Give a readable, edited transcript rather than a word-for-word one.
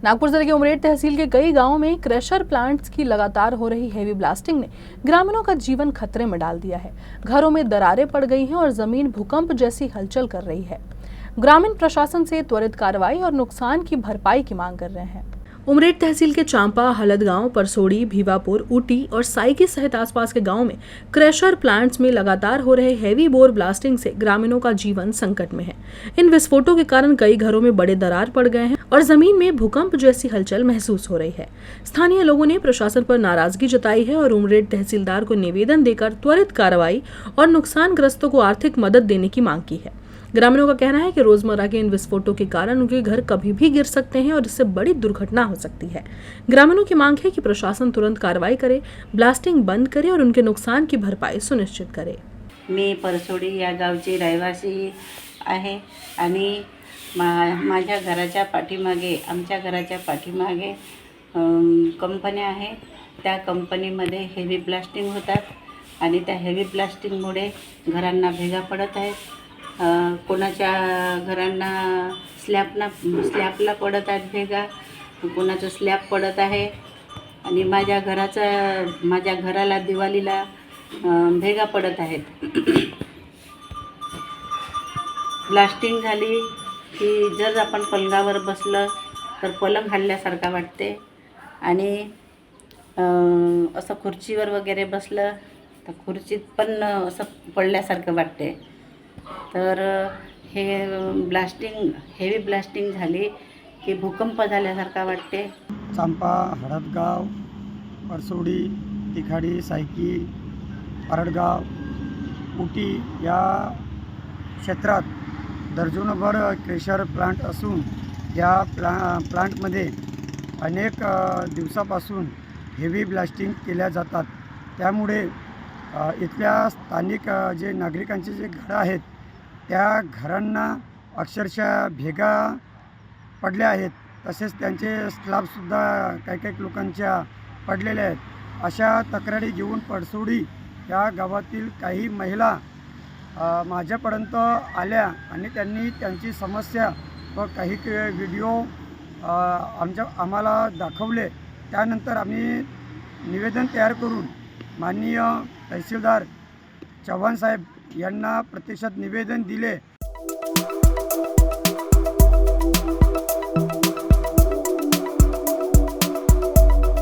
नागपुर जिले के उमरेड तहसील के कई गांवों में क्रशर प्लांट्स की लगातार हो रही हैवी ब्लास्टिंग ने ग्रामीणों का जीवन खतरे में डाल दिया है। घरों में दरारें पड़ गई हैं और जमीन भूकंप जैसी हलचल कर रही है। ग्रामीण प्रशासन से त्वरित कार्रवाई और नुकसान की भरपाई की मांग कर रहे हैं। उमरेड तहसील के चांपा, हलदगांव, परसोड़ी, भीवापुर, ऊटी और साइकी सहित आसपास के गांवों में क्रशर प्लांट्स में लगातार हो रहे हैवी बोर ब्लास्टिंग से ग्रामीणों का जीवन संकट में है। इन विस्फोटों के कारण कई घरों में बड़े दरार पड़ गए हैं और जमीन में भूकंप जैसी हलचल महसूस हो रही है। स्थानीय लोगों ने प्रशासन पर नाराजगी जताई है और उमरेड तहसीलदार को निवेदन देकर त्वरित कार्रवाई और नुकसानग्रस्तों को आर्थिक मदद देने की मांग की है। ग्रामीणों का कहना है कि रोजमर्रा के इन विस्फोटों के कारण उनके घर कभी भी गिर सकते हैं और इससे बड़ी दुर्घटना हो सकती है। ग्रामीणों की मांग है कि प्रशासन तुरंत कार्रवाई करे, ब्लास्टिंग बंद करे और उनके नुकसान की भरपाई सुनिश्चित करे। मी परसोडी या गावची रहिवासी आहे आणि माझ्या घराच्या पाठीमागे आमच्या घराच्या पाठीमागे कंपन्या आहे। त्या कंपनीमध्ये हेवी ब्लास्टिंग होतात आणि त्या हेवी ब्लास्टिंगमुळे घरांना भेगा पडत आहेत। कोणाच्या घरांना स्लॅबला पडत आहेत भेगा, कोणाचं स्लॅब पडत आहे आणि माझ्या घराला दिवाळीला भेगा पडत आहेत। ब्लास्टिंग झाली की जर आपण पलंगावर बसलं तर पलंग हलल्यासारखं वाटते आणि असं खुर्चीवर वगैरे बसलं तर खुर्चीत पण असं पडल्यासारखं वाटते। तर हे हेवी ब्लास्टिंग झाली की भूकंप झाल्यासारखा वाटते। चांपा, हळदगाव, परसोडी, तिखाडी, सायकी, परडगाव, उटी या क्षेत्रात दर्जनभर क्रेशर प्लांट असून या प्लांटमध्ये अनेक दिवसापासून हेवी ब्लास्टिंग केल्या जातात। त्यामुळे इथल्या स्थानिक जे नागरिकांचे जे घरं आहेत त्या घरांना अक्षरशः भेगा पडल्या आहेत। तसेच त्यांचे स्लॅबसुद्धा काही लोकांच्या पडलेल्या आहेत। अशा तक्रारी घेऊन परसोडी या गावातील काही महिला माझ्यापर्यंत आल्या आणि त्यांनी त्यांची समस्या व काही व्हिडिओ आम्हाला दाखवले। त्यानंतर आम्ही निवेदन तयार करून माननीय तहसीलदार चव्हाण साहेब यांना प्रत्यक्षात निवेदन दिले